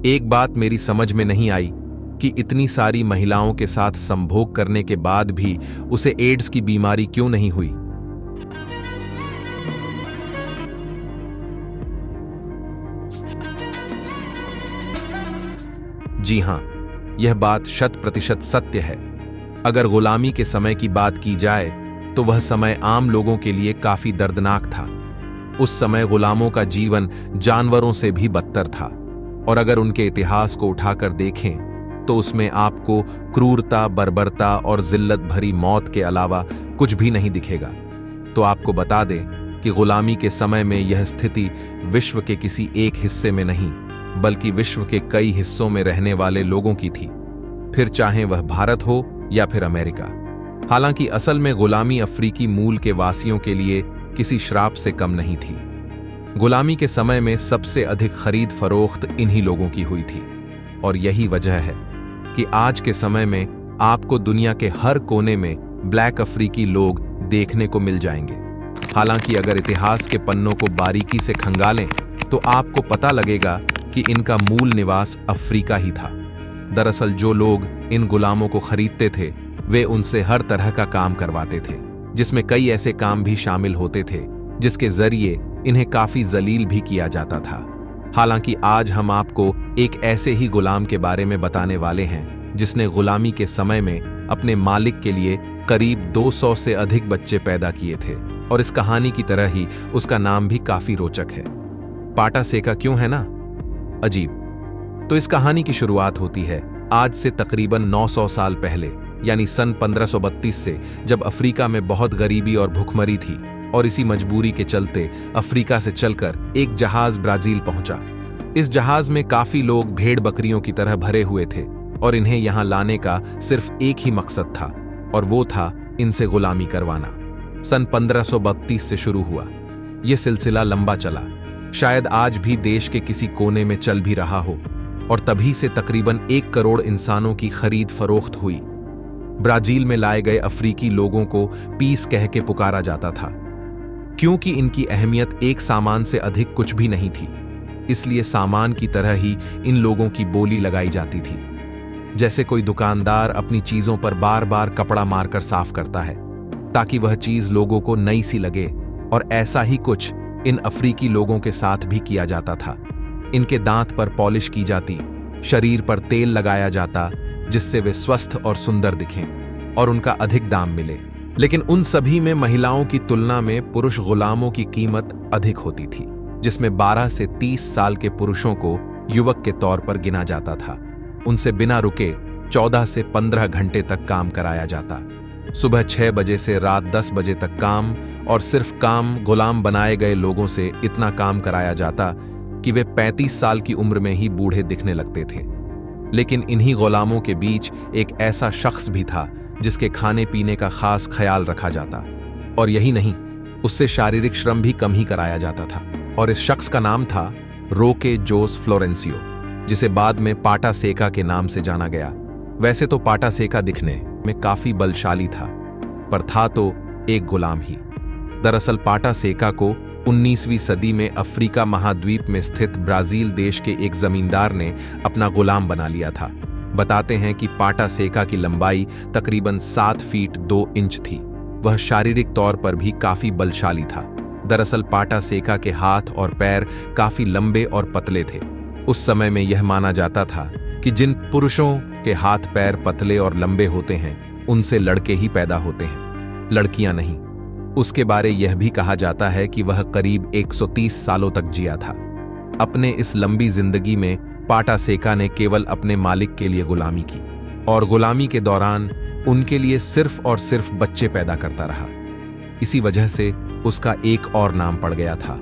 एक बात मेरी समझ में नहीं आई कि इतनी सारी महिलाओं के साथ संभोग करने के बाद भी उसे एड्स की बीमारी क्यों नहीं हुई। जी हां, यह बात 100% सत्य है। अगर गुलामी के समय की बात की जाए तो वह समय आम लोगों के लिए काफी दर्दनाक था। उस समय गुलामों का जीवन जानवरों से भी बदतर था, और अगर उनके इतिहास को उठाकर देखें तो उसमें आपको क्रूरता, बर्बरता और जिल्लत भरी मौत के अलावा कुछ भी नहीं दिखेगा। तो आपको बता दें कि गुलामी के समय में यह स्थिति विश्व के किसी एक हिस्से में नहीं, बल्कि विश्व के कई हिस्सों में रहने वाले लोगों की थी, फिर चाहे वह भारत हो या फिर अमेरिका। हालांकि असल में गुलामी अफ्रीकी मूल के वासियों के लिए किसी श्राप से कम नहीं थी। गुलामी के समय में सबसे अधिक खरीद फरोख्त इन्हीं लोगों की हुई थी, और यही वजह है कि आज के समय में आपको दुनिया के हर कोने में ब्लैक अफ्रीकी लोग देखने को मिल जाएंगे। हालांकि अगर इतिहास के पन्नों को बारीकी से खंगालें तो आपको पता लगेगा कि इनका मूल निवास अफ्रीका ही था। दरअसल जो लोग इन गुलामों को खरीदते थे वे उनसे हर तरह का काम करवाते थे, जिसमें कई ऐसे काम भी शामिल होते थे जिसके जरिए इन्हें काफी जलील भी किया जाता था। हालांकि आज हम आपको एक ऐसे ही गुलाम के बारे में बताने वाले हैं जिसने गुलामी के समय में अपने मालिक के लिए करीब 200 से अधिक बच्चे पैदा किए थे, और इस कहानी की तरह ही उसका नाम भी काफी रोचक है। पाटा सेका क्यों है ना अजीब। तो इस कहानी की शुरुआत होती है आज से तकरीबन 900 साल पहले, यानी सन 1532 से, जब अफ्रीका में बहुत गरीबी और भुखमरी थी, और इसी मजबूरी के चलते अफ्रीका से चलकर एक जहाज ब्राजील पहुंचा। इस जहाज में काफी लोग भेड़ बकरियों की तरह भरे हुए थे, और इन्हें यहां लाने का सिर्फ एक ही मकसद था, और वो था इनसे गुलामी करवाना। सन 1532 से शुरू हुआ यह सिलसिला लंबा चला, शायद आज भी देश के किसी कोने में चल भी रहा हो, और तभी से तकरीबन 1 करोड़ इंसानों की खरीद फरोख्त हुई। ब्राजील में लाए गए अफ्रीकी लोगों को पीस कह के पुकारा जाता था, क्योंकि इनकी अहमियत एक सामान से अधिक कुछ भी नहीं थी, इसलिए सामान की तरह ही इन लोगों की बोली लगाई जाती थी। जैसे कोई दुकानदार अपनी चीजों पर बार बार कपड़ा मारकर साफ करता है ताकि वह चीज लोगों को नई सी लगे, और ऐसा ही कुछ इन अफ्रीकी लोगों के साथ भी किया जाता था। इनके दांत पर पॉलिश की जाती, शरीर पर तेल लगाया जाता जिससे वे स्वस्थ और सुंदर दिखें और उनका अधिक दाम मिले। लेकिन उन सभी में महिलाओं की तुलना में पुरुष गुलामों की कीमत अधिक होती थी, जिसमें 12 से 30 साल के पुरुषों को युवक के तौर पर गिना जाता था। उनसे बिना रुके 14 से 15 घंटे तक काम कराया जाता। सुबह 6 बजे से रात 10 बजे तक काम, और सिर्फ काम गुलाम बनाए गए लोगों से इतना काम कराया जाता कि वे 35 साल की उम्र में ही बूढ़े दिखने लगते थे। लेकिन इन्हीं गुलामों के बीच एक ऐसा शख्स भी था जिसके खाने पीने का खास ख्याल रखा जाता, और यही नहीं, उससे शारीरिक श्रम भी कम ही कराया जाता था। और इस शख्स का नाम था रोके जोस फ्लोरेंसियो, जिसे बाद में पाटा सेका के नाम से जाना गया। वैसे तो पाटा सेका दिखने में काफी बलशाली था, पर था तो एक गुलाम ही। दरअसल पाटा सेका को 19वीं सदी में अफ्रीका महाद्वीप में स्थित ब्राजील देश के एक जमींदार ने अपना गुलाम बना लिया था। बताते हैं कि पाटा सेका की लंबाई तकरीबन 7 फीट 2 इंच थी। वह शारीरिक तौर पर भी काफी बलशाली था। दरअसल पाटा सेका के हाथ और पैर काफी लंबे और पतले थे। उस समय में यह माना जाता था कि जिन पुरुषों के हाथ पैर पतले और लंबे होते हैं उनसे लड़के ही पैदा होते हैं, लड़कियां नहीं। उसके बारे यह भी कहा जाता है कि वह करीब 130 सालों तक जिया था। अपने इस लंबी जिंदगी में पाटा सेका ने केवल अपने मालिक के लिए गुलामी की, और गुलामी के दौरान उनके लिए सिर्फ और सिर्फ बच्चे पैदा करता रहा। इसी वजह से उसका एक और नाम पड़ गया था,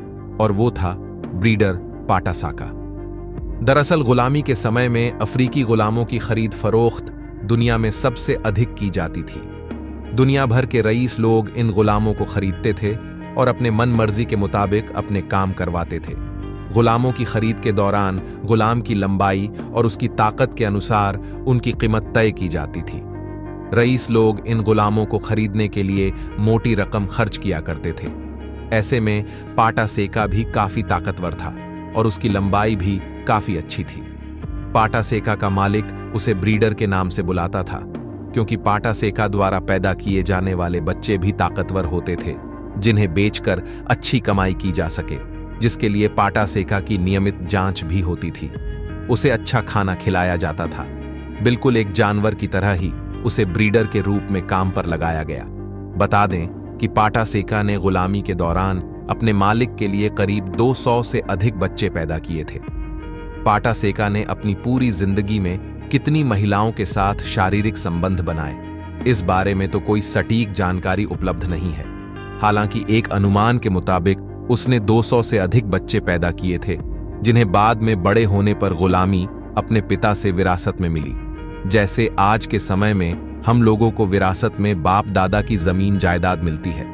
और वो था ब्रीडर पाटा साका। दरअसल गुलामी के समय में अफ्रीकी गुलामों की खरीद फरोख्त दुनिया में सबसे अधिक की जाती थी। दुनिया भर के रईस लोग इन गुलामों को खरीदते थे और अपने मन मर्जी के मुताबिक अपने काम करवाते थे। गुलामों की खरीद के दौरान गुलाम की लंबाई और उसकी ताकत के अनुसार उनकी कीमत तय की जाती थी। रईस लोग इन गुलामों को खरीदने के लिए मोटी रकम खर्च किया करते थे। ऐसे में पाटा सेका भी काफी ताकतवर था और उसकी लंबाई भी काफी अच्छी थी। पाटा सेका का मालिक उसे ब्रीडर के नाम से बुलाता था, क्योंकि पाटा सेका द्वारा पैदा किए जाने वाले बच्चे भी ताकतवर होते थे, जिन्हें बेचकर अच्छी कमाई की जा सके, जिसके लिए पाटा सेका की नियमित जांच भी होती थी। उसे अच्छा खाना खिलाया जाता था। बिल्कुल एक जानवर की तरह ही उसे ब्रीडर के रूप में काम पर लगाया गया। बता दें कि पाटा सेका ने गुलामी के दौरान अपने मालिक के लिए करीब 200 से अधिक बच्चे पैदा किए थे। पाटा सेका ने अपनी पूरी जिंदगी में कितनी महिलाओं के साथ शारीरिक संबंध बनाए, इस बारे में तो कोई सटीक जानकारी उपलब्ध नहीं है। हालांकि एक अनुमान के मुताबिक उसने 200 से अधिक बच्चे पैदा किए थे, जिन्हें बाद में बड़े होने पर गुलामी अपने पिता से विरासत में मिली। जैसे आज के समय में हम लोगों को विरासत में बाप दादा की जमीन जायदाद मिलती है,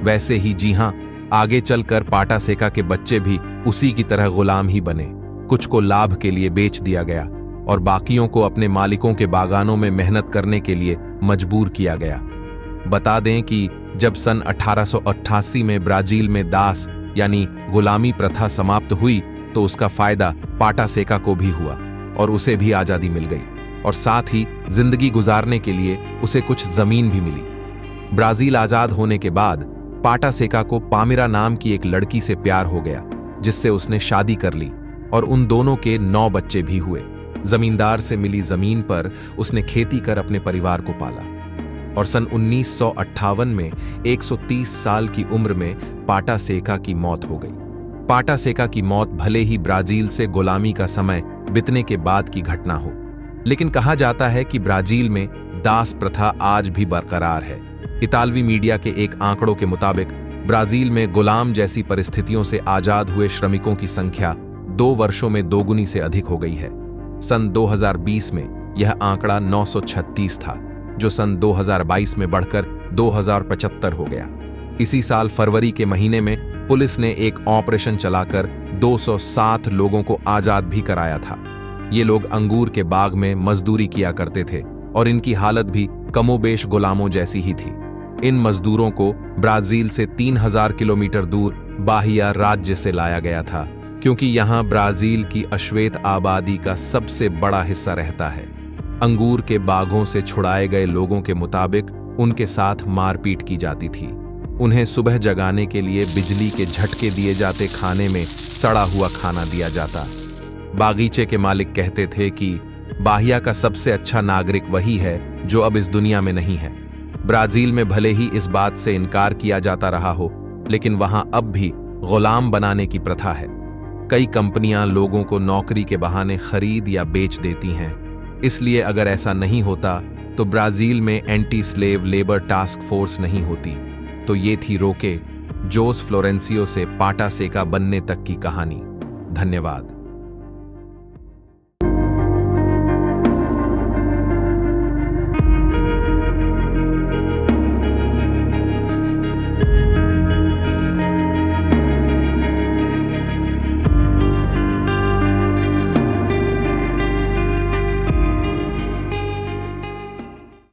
वैसे ही जी हां, आगे चलकर पाटा सेका के बच्चे भी उसी की तरह गुलाम ही बने। कुछ को लाभ के लिए बेच दिया गया और बाकियों को अपने मालिकों के बागानों में मेहनत करने के लिए मजबूर किया गया। बता दें कि जब सन 1888 में ब्राजील में दास यानी गुलामी प्रथा समाप्त हुई, तो उसका फायदा पाटा सेका को भी हुआ और उसे भी आजादी मिल गई, और साथ ही जिंदगी गुजारने के लिए उसे कुछ जमीन भी मिली। ब्राजील आजाद होने के बाद पाटा सेका को पामिरा नाम की एक लड़की से प्यार हो गया, जिससे उसने शादी कर ली और उन दोनों के 9 बच्चे भी हुए। जमींदार से मिली जमीन पर उसने खेती कर अपने परिवार को पाला और सन 1958 में 130 साल की उम्र में पाटा सेका की मौत हो गई। पाटा सेका की मौत भले ही ब्राजील से गुलामी का समय बीतने के बाद की घटना हो, लेकिन कहा जाता है कि ब्राजील में दास प्रथा आज भी बरकरार है। इतालवी मीडिया के एक आंकड़ों के मुताबिक ब्राजील में गुलाम जैसी परिस्थितियों से आजाद हुए श्रमिकों की संख्या 2 वर्षों में दोगुनी से अधिक हो गई है। सन 2020 में यह आंकड़ा 936 था, जो सन 2022 में बढ़कर 2075 हो गया। इसी साल फरवरी के महीने में पुलिस ने एक ऑपरेशन चलाकर 207 लोगों को आजाद भी कराया था। ये लोग अंगूर के बाग में मजदूरी किया करते थे और इनकी हालत भी कमोबेश गुलामों जैसी ही थी। इन मजदूरों को ब्राजील से 3000 किलोमीटर दूर बाहिया राज्य से लाया गया था, क्योंकि यहां ब्राजील की अश्वेत आबादी का सबसे बड़ा हिस्सा रहता है। अंगूर के बागों से छुड़ाए गए लोगों के मुताबिक उनके साथ मारपीट की जाती थी। उन्हें सुबह जगाने के लिए बिजली के झटके दिए जाते, खाने में सड़ा हुआ खाना दिया जाता। बागीचे के मालिक कहते थे कि बाहिया का सबसे अच्छा नागरिक वही है जो अब इस दुनिया में नहीं है। ब्राजील में भले ही इस बात से इनकार किया जाता रहा हो, लेकिन वहां अब भी गुलाम बनाने की प्रथा है। कई कंपनियां लोगों को नौकरी के बहाने खरीद या बेच देती हैं। इसलिए अगर ऐसा नहीं होता तो ब्राजील में anti slave labour task force नहीं होती। तो ये थी रोके जोस फ्लोरेंसियो से पाटा सेका बनने तक की कहानी। धन्यवाद।